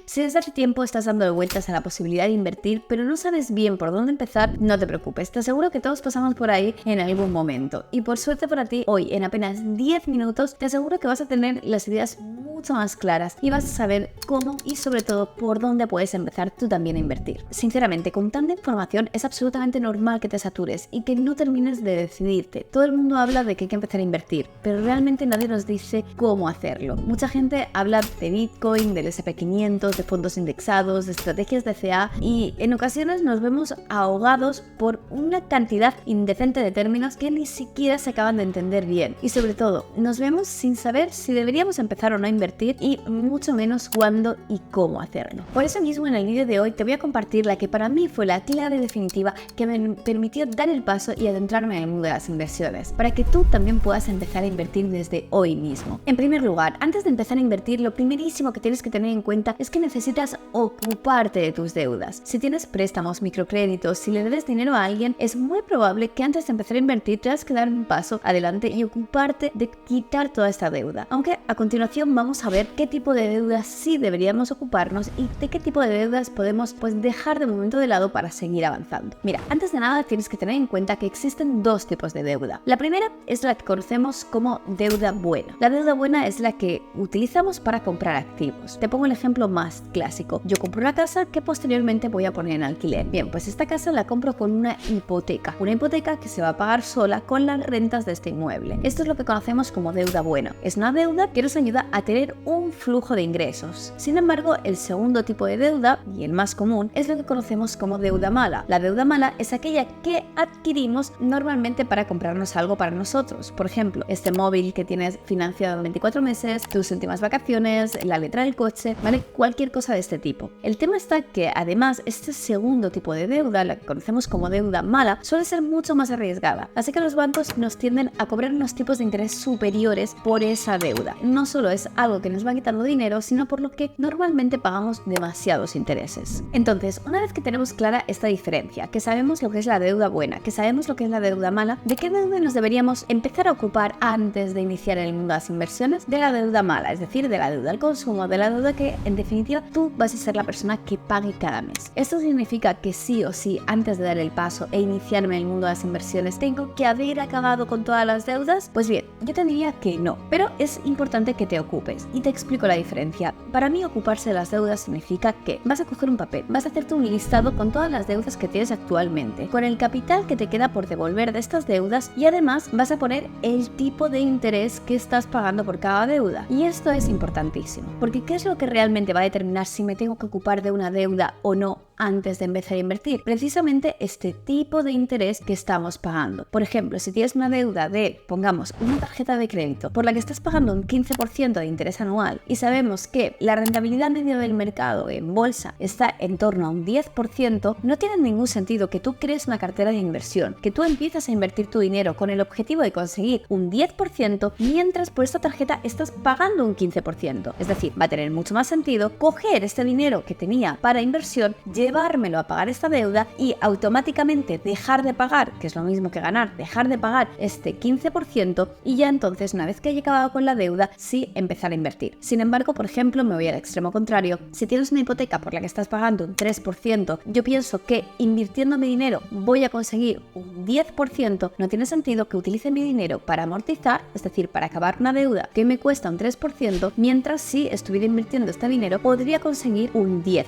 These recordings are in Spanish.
Si desde hace tiempo estás dando vueltas a la posibilidad de invertir, pero no sabes bien por dónde empezar, no te preocupes, te aseguro que todos pasamos por ahí en algún momento. Y por suerte para ti, hoy en apenas 10 minutos, te aseguro que vas a tener las ideas mucho más claras y vas a saber cómo y sobre todo por dónde puedes empezar tú también a invertir. Sinceramente, con tanta información es absolutamente normal que te satures y que no termines de decidirte. Todo el mundo habla de que hay que empezar a invertir, pero realmente nadie nos dice cómo hacerlo. Mucha gente habla de Bitcoin, del S&P 500, de fondos indexados, de estrategias de CA y en ocasiones nos vemos ahogados por una cantidad indecente de términos que ni siquiera se acaban de entender bien. Y sobre todo, nos vemos sin saber si deberíamos empezar o no a invertir y mucho menos cuándo y cómo hacerlo. Por eso mismo en el vídeo de hoy te voy a compartir la que para mí fue la clave definitiva que me permitió dar el paso y adentrarme en el mundo de las inversiones, para que tú también puedas empezar a invertir desde hoy mismo. En primer lugar, antes de empezar a invertir, lo primerísimo que tienes que tener en cuenta es que necesitas ocuparte de tus deudas. Si tienes préstamos, microcréditos, si le debes dinero a alguien, es muy probable que antes de empezar a invertir tengas que dar un paso adelante y ocuparte de quitar toda esta deuda. Aunque a continuación vamos a ver qué tipo de deudas sí deberíamos ocuparnos y de qué tipo de deudas podemos dejar de momento de lado para seguir avanzando. Mira, antes de nada tienes que tener en cuenta que existen dos tipos de deuda. La primera es la que conocemos como deuda buena. La deuda buena es la que utilizamos para comprar activos. Te pongo el ejemplo más clásico. Yo compro una casa que posteriormente voy a poner en alquiler. Bien, pues esta casa la compro con una hipoteca. Una hipoteca que se va a pagar sola con las rentas de este inmueble. Esto es lo que conocemos como deuda buena. Es una deuda que nos ayuda a tener un flujo de ingresos. Sin embargo, el segundo tipo de deuda, y el más común, es lo que conocemos como deuda mala. La deuda mala es aquella que adquirimos normalmente para comprarnos algo para nosotros. Por ejemplo, este móvil que tienes financiado en 24 meses, tus últimas vacaciones, la letra del coche, ¿vale? Cualquier cosa de este tipo. El tema está que además este segundo tipo de deuda, la que conocemos como deuda mala, suele ser mucho más arriesgada. Así que los bancos nos tienden a cobrar unos tipos de interés superiores por esa deuda. No solo es algo que nos va quitando dinero, sino por lo que normalmente pagamos demasiados intereses. Entonces, una vez que tenemos clara esta diferencia, que sabemos lo que es la deuda buena, que sabemos lo que es la deuda mala, ¿de qué deuda nos deberíamos empezar a ocupar antes de iniciar en el mundo de las inversiones? De la deuda mala, es decir, de la deuda al consumo, de la deuda que en definitiva tú vas a ser la persona que pague cada mes. Esto significa que sí o sí, antes de dar el paso e iniciarme en el mundo de las inversiones, ¿tengo que haber acabado con todas las deudas? Pues bien, yo te diría que no, pero es importante que te ocupes y te explico la diferencia. Para mí, ocuparse de las deudas significa que vas a coger un papel, vas a hacerte un listado con todas las deudas que tienes actualmente, con el capital que te queda por devolver de estas deudas y además vas a poner el tipo de interés que estás pagando por cada deuda. Y esto es importantísimo, porque ¿qué es lo que realmente va a determinar si me tengo que ocupar de una deuda o no antes de empezar a invertir? Precisamente este tipo de interés que estamos pagando. Por ejemplo, si tienes una deuda de, pongamos, una tarjeta de crédito por la que estás pagando un 15% de interés anual y sabemos que la rentabilidad media del mercado en bolsa está en torno a un 10%, no tiene ningún sentido que tú crees una cartera de inversión, que tú empiezas a invertir tu dinero con el objetivo de conseguir un 10% mientras por esta tarjeta estás pagando un 15%. Es decir, va a tener mucho más sentido coger este dinero que tenía para inversión, llevármelo a pagar esta deuda y automáticamente dejar de pagar, que es lo mismo que ganar, dejar de pagar este 15% y ya entonces, una vez que haya acabado con la deuda, sí empezar a invertir. Sin embargo, por ejemplo, me voy al extremo contrario. Si tienes una hipoteca por la que estás pagando un 3%, yo pienso que invirtiendo mi dinero voy a conseguir un 10%, no tiene sentido que utilice mi dinero para amortizar, es decir, para acabar una deuda que me cuesta un 3%, mientras si estuviera invirtiendo este dinero podría conseguir un 10%.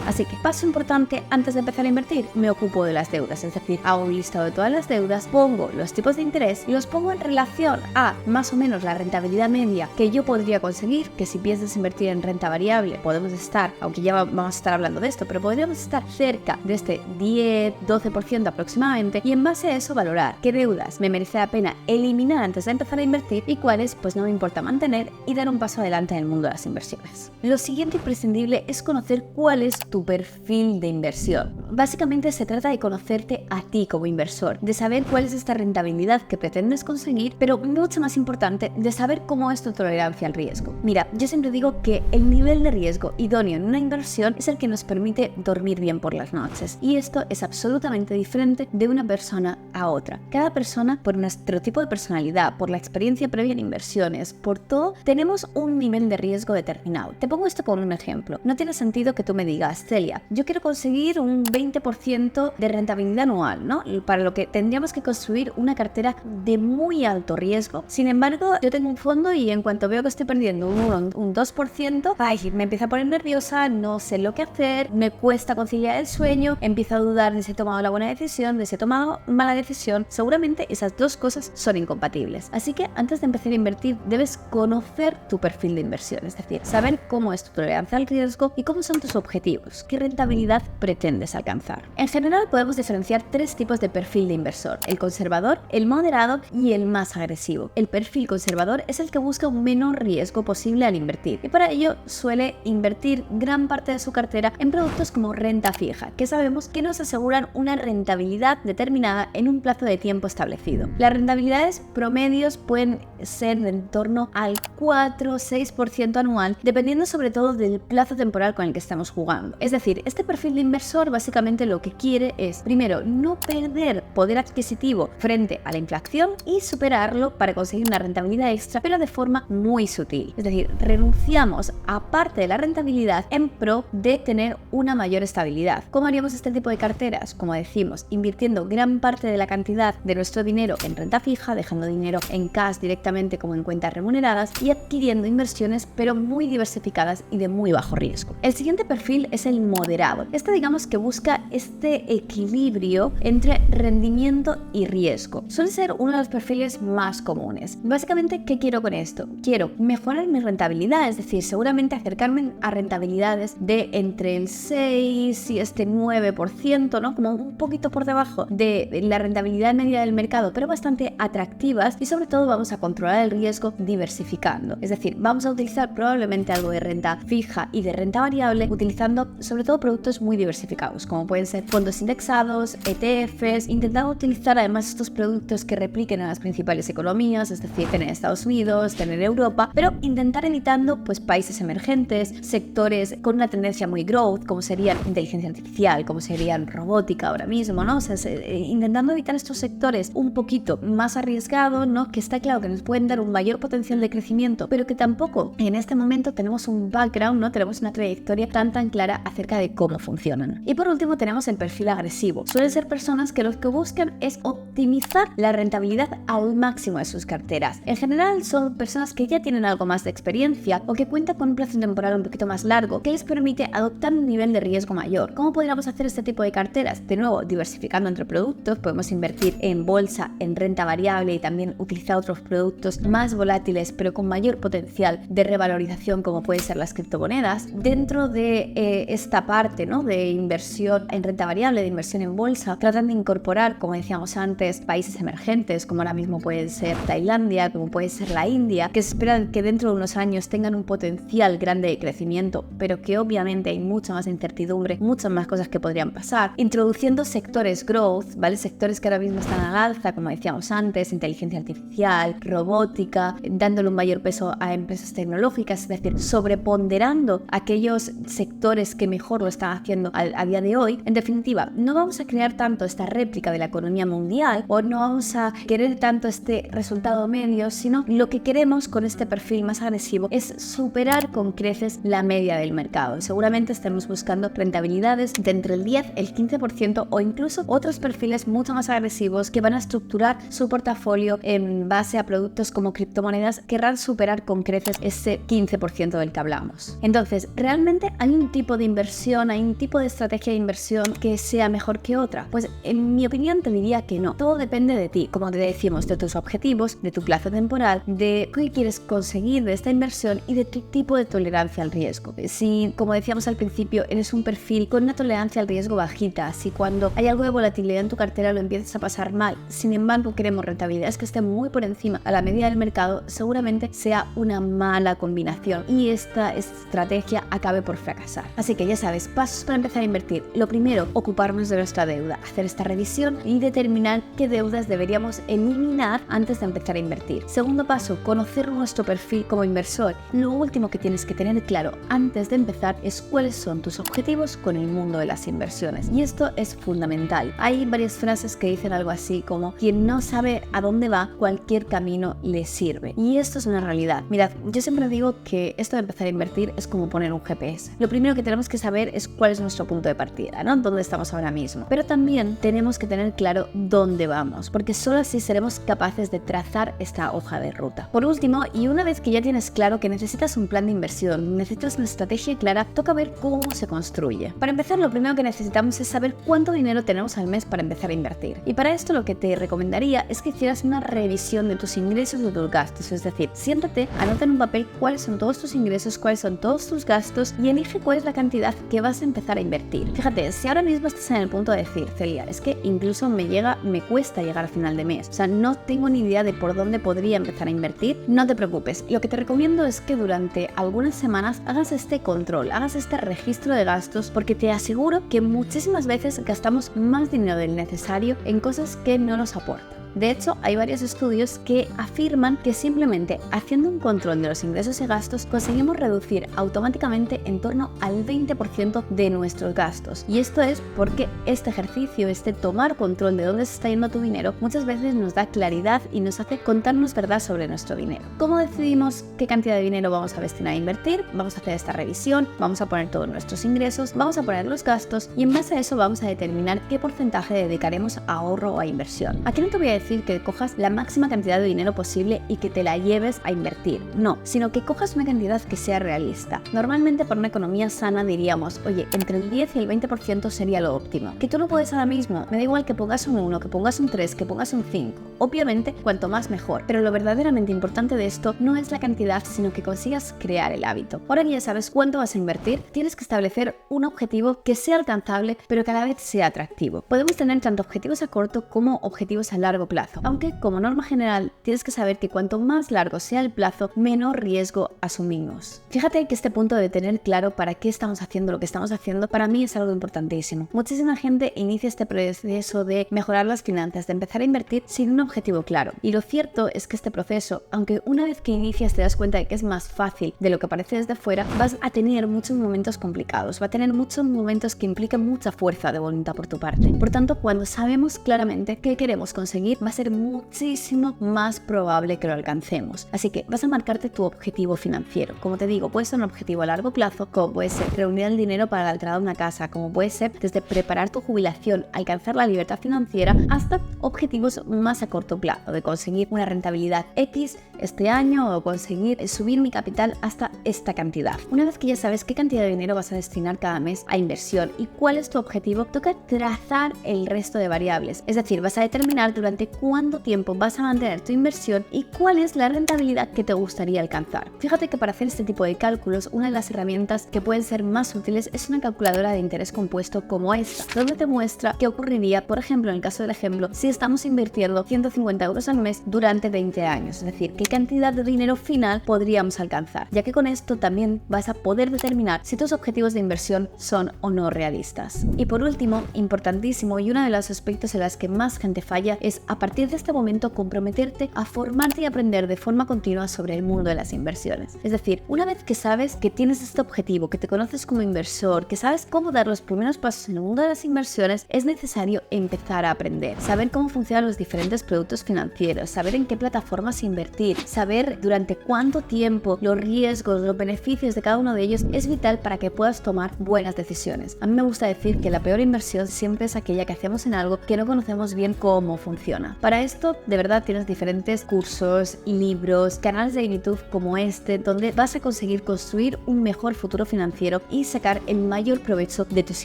Así que paso importante antes de empezar a invertir, me ocupo de las deudas, es decir, hago un listado de todas las deudas, pongo los tipos de interés y los pongo en relación a más o menos la rentabilidad media que yo podría conseguir, que si piensas invertir en renta variable podemos estar, aunque ya vamos a estar hablando de esto, pero podríamos estar cerca de este 10-12% aproximadamente y en base a eso valorar qué deudas me merece la pena eliminar antes de empezar a invertir y cuáles pues no me importa mantener y dar un paso adelante en el mundo de las inversiones. Lo siguiente imprescindible es conocer cuál es tu perfil de inversión. básicamente se trata de conocerte a ti como inversor, de saber cuál es esta rentabilidad que pretendes conseguir, pero mucho más importante, de saber cómo es tu tolerancia al riesgo. Mira, yo siempre digo que el nivel de riesgo idóneo en una inversión es el que nos permite dormir bien por las noches, y esto es absolutamente diferente de una persona a otra. Cada persona, por nuestro tipo de personalidad, por la experiencia previa en inversiones, por todo, tenemos un nivel de riesgo determinado. Te pongo esto como un ejemplo. No tiene sentido que tú me digas, Celia, yo quiero conseguir un 20% de rentabilidad anual, ¿no? Para lo que tendríamos que construir una cartera de muy alto riesgo. Sin embargo, yo tengo un fondo y en cuanto veo que estoy perdiendo un 2%, me empiezo a poner nerviosa, no sé lo que hacer, me cuesta conciliar el sueño, empiezo a dudar de si he tomado la buena decisión, de si he tomado mala decisión. Seguramente esas dos cosas son incompatibles. Así que antes de empezar a invertir, debes conocer tu perfil de inversión, es decir, saber cómo es tu tolerancia al riesgo y cómo son tus objetivos, qué rentabilidad pretendes alcanzar. En general podemos diferenciar tres tipos de perfil de inversor: el conservador, el moderado y el más agresivo. El perfil conservador es el que busca un menor riesgo posible al invertir y para ello suele invertir gran parte de su cartera en productos como renta fija, que sabemos que nos aseguran una rentabilidad determinada en un plazo de tiempo establecido. Las rentabilidades promedios pueden ser de en torno al 4-6% anual, dependiendo sobre todo del plazo temporal con el que estamos jugando. Es decir, este perfil de inversor básicamente lo que quiere es, primero, no perder poder adquisitivo frente a la inflación y superarlo para conseguir una rentabilidad extra, pero de forma muy sutil. Es decir, renunciamos a parte de la rentabilidad en pro de tener una mayor estabilidad. ¿Cómo haríamos este tipo de carteras? Como decimos, invirtiendo gran parte de la cantidad de nuestro dinero en renta fija, dejando dinero en cash directamente como en cuentas remuneradas y adquiriendo inversiones pero muy diversificadas y de muy bajo riesgo. El siguiente perfil es el moderado. Digamos que busca este equilibrio entre rendimiento y riesgo. Suele ser uno de los perfiles más comunes. Básicamente, ¿qué quiero con esto? Quiero mejorar mi rentabilidad, es decir, seguramente acercarme a rentabilidades de entre el 6 y 9%, ¿no? Como un poquito por debajo de la rentabilidad media del mercado, pero bastante atractivas, y sobre todo vamos a controlar el riesgo diversificando. Es decir, vamos a utilizar probablemente algo de renta fija y de renta variable, utilizando sobre todo productos muy diversificados, como pueden ser fondos indexados, ETFs, intentando utilizar además estos productos que repliquen en las principales economías, es decir, tener Estados Unidos, tener Europa, pero intentar evitando pues países emergentes, sectores con una tendencia muy growth, como serían inteligencia artificial, como serían robótica ahora mismo, ¿no? O sea, intentando evitar estos sectores un poquito más arriesgados, ¿no? Que está claro que nos pueden dar un mayor potencial de crecimiento, pero que tampoco en este momento tenemos un background, ¿no? Tenemos una trayectoria tan clara acerca de cómo funcionan. Y por último tenemos el perfil agresivo. Suelen ser personas que lo que buscan es optimizar la rentabilidad al máximo de sus carteras. En general son personas que ya tienen algo más de experiencia o que cuentan con un plazo temporal un poquito más largo que les permite adoptar un nivel de riesgo mayor. ¿Cómo podríamos hacer este tipo de carteras? De nuevo, diversificando entre productos, podemos invertir en bolsa, en renta variable y también utilizar otros productos más volátiles pero con mayor potencial de revalorización, como pueden ser las criptomonedas. Dentro de esta parte, ¿no? De inversión en renta variable, de inversión en bolsa, tratan de incorporar, como decíamos antes, países emergentes, como ahora mismo puede ser Tailandia, como puede ser la India, que se esperan que dentro de unos años tengan un potencial grande de crecimiento, pero que obviamente hay mucha más incertidumbre, muchas más cosas que podrían pasar, introduciendo sectores growth, ¿vale? Sectores que ahora mismo están al alza, como decíamos antes, inteligencia artificial, robótica, dándole un mayor peso a empresas tecnológicas, es decir, sobreponderando aquellos sectores que mejor lo están haciendo a día de hoy. En definitiva, no vamos a crear tanto esta réplica de la economía mundial o no vamos a querer tanto este resultado medio, sino lo que queremos con este perfil más agresivo es superar con creces la media del mercado. Seguramente estemos buscando rentabilidades de entre el 10, el 15% o incluso otros perfiles mucho más agresivos que van a estructurar su portafolio en base a productos como criptomonedas, querrán superar con creces ese 15% del que hablamos. Entonces, ¿realmente hay un tipo de inversión, hay un tipo de estrategia de inversión que sea mejor que otra? Pues en mi opinión te diría que no. Todo depende de ti, como te decimos, de tus objetivos, de tu plazo temporal, de qué quieres conseguir de esta inversión y de tu tipo de tolerancia al riesgo. Si, como decíamos al principio, eres un perfil con una tolerancia al riesgo bajita, si cuando hay algo de volatilidad en tu cartera lo empiezas a pasar mal, sin embargo queremos rentabilidades que estén muy por encima a la media del mercado, seguramente sea una mala combinación y esta estrategia acabe por fracasar. Así que ya sabes, pasos para empezar a invertir. lo primero, ocuparnos de nuestra deuda, hacer esta revisión y determinar qué deudas deberíamos eliminar antes de empezar a invertir. Segundo paso, conocer nuestro perfil como inversor. Lo último que tienes que tener claro antes de empezar es cuáles son tus objetivos con el mundo de las inversiones. Y esto es fundamental. Hay varias frases que dicen algo así como: quien no sabe a dónde va, cualquier camino le sirve. Y esto es una realidad. Mirad, yo siempre digo que esto de empezar a invertir es como poner un GPS. Lo primero que tenemos que saber es cuál es nuestro punto de partida, ¿no? Dónde estamos ahora mismo. Pero también tenemos que tener claro dónde vamos, porque solo así seremos capaces de trazar esta hoja de ruta. Por último, y una vez que ya tienes claro que necesitas un plan de inversión, necesitas una estrategia clara, toca ver cómo se construye. Para empezar, lo primero que necesitamos es saber cuánto dinero tenemos al mes para empezar a invertir. Y para esto lo que te recomendaría es que hicieras una revisión de tus ingresos y de tus gastos. Es decir, siéntate, anota en un papel cuáles son todos tus ingresos, cuáles son todos tus gastos y elige cuál es la cantidad que vas a empezar a invertir. Fíjate, si ahora mismo estás en el punto de decir: Celia, es que incluso me cuesta llegar al final de mes, o sea, no tengo ni idea de por dónde podría empezar a invertir, no te preocupes. Lo que te recomiendo es que durante algunas semanas hagas este control, hagas este registro de gastos, porque te aseguro que muchísimas veces gastamos más dinero del necesario en cosas que no nos aportan. De hecho, hay varios estudios que afirman que simplemente haciendo un control de los ingresos y gastos conseguimos reducir automáticamente en torno al 20% de nuestros gastos. Y esto es porque este ejercicio, este tomar control de dónde se está yendo tu dinero, muchas veces nos da claridad y nos hace contarnos verdad sobre nuestro dinero. ¿Cómo decidimos qué cantidad de dinero vamos a destinar a invertir? Vamos a hacer esta revisión, vamos a poner todos nuestros ingresos, vamos a poner los gastos y en base a eso vamos a determinar qué porcentaje dedicaremos a ahorro o a inversión. Aquí no te voy a decir que cojas la máxima cantidad de dinero posible y que te la lleves a invertir, no, sino que cojas una cantidad que sea realista. Normalmente para una economía sana diríamos: oye, entre el 10 y el 20% sería lo óptimo. Que tú lo puedes ahora mismo, me da igual que pongas un 1, que pongas un 3, que pongas un 5. Obviamente, cuanto más mejor, pero lo verdaderamente importante de esto no es la cantidad, sino que consigas crear el hábito. Ahora que ya sabes cuánto vas a invertir, tienes que establecer un objetivo que sea alcanzable, pero que a la vez sea atractivo. Podemos tener tanto objetivos a corto como objetivos a largo plazo, aunque como norma general tienes que saber que cuanto más largo sea el plazo, menor riesgo asumimos. Fíjate que este punto de tener claro para qué estamos haciendo lo que estamos haciendo, para mí es algo importantísimo. Muchísima gente inicia este proceso de mejorar las finanzas, de empezar a invertir sin un objetivo claro. Y lo cierto es que este proceso, aunque una vez que inicias te das cuenta de que es más fácil de lo que parece desde fuera, vas a tener muchos momentos complicados, va a tener muchos momentos que implican mucha fuerza de voluntad por tu parte. Por tanto, cuando sabemos claramente qué queremos conseguir, va a ser muchísimo más probable que lo alcancemos. Así que vas a marcarte tu objetivo financiero. Como te digo, puede ser un objetivo a largo plazo, como puede ser reunir el dinero para la entrada de una casa, como puede ser desde preparar tu jubilación, alcanzar la libertad financiera, hasta objetivos más a corto plazo, de conseguir una rentabilidad X este año o conseguir subir mi capital hasta esta cantidad. Una vez que ya sabes qué cantidad de dinero vas a destinar cada mes a inversión y cuál es tu objetivo, toca trazar el resto de variables. Es decir, vas a determinar durante cuánto tiempo vas a mantener tu inversión y cuál es la rentabilidad que te gustaría alcanzar. Fíjate que para hacer este tipo de cálculos, una de las herramientas que pueden ser más útiles es una calculadora de interés compuesto como esta, donde te muestra qué ocurriría, por ejemplo, en el caso del ejemplo, si estamos invirtiendo 150 euros al mes durante 20 años, es decir, qué cantidad de dinero final podríamos alcanzar, ya que con esto también vas a poder determinar si tus objetivos de inversión son o no realistas. Y por último, importantísimo y uno de los aspectos en los que más gente falla es a partir de este momento comprometerte a formarte y aprender de forma continua sobre el mundo de las inversiones. Es decir, una vez que sabes que tienes este objetivo, que te conoces como inversor, que sabes cómo dar los primeros pasos en el mundo de las inversiones, es necesario empezar a aprender, saber cómo funcionan los diferentes productos financieros, saber en qué plataformas invertir, saber durante cuánto tiempo, los riesgos, los beneficios de cada uno de ellos es vital para que puedas tomar buenas decisiones. A mí me gusta decir que la peor inversión siempre es aquella que hacemos en algo que no conocemos bien cómo funciona. Para esto, de verdad, tienes diferentes cursos, libros, canales de YouTube como este, donde vas a conseguir construir un mejor futuro financiero y sacar el mayor provecho de tus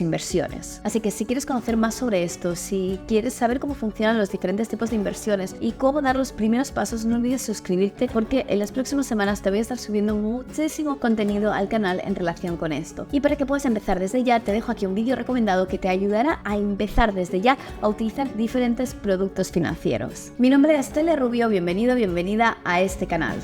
inversiones. Así que si quieres conocer más sobre esto, si quieres saber cómo funcionan los diferentes tipos de inversiones y cómo dar los primeros pasos, no olvides suscribirte porque en las próximas semanas te voy a estar subiendo muchísimo contenido al canal en relación con esto. Y para que puedas empezar desde ya, te dejo aquí un vídeo recomendado que te ayudará a empezar desde ya a utilizar diferentes productos financieros. Mi nombre es Celia Rubio, bienvenido, bienvenida a este canal.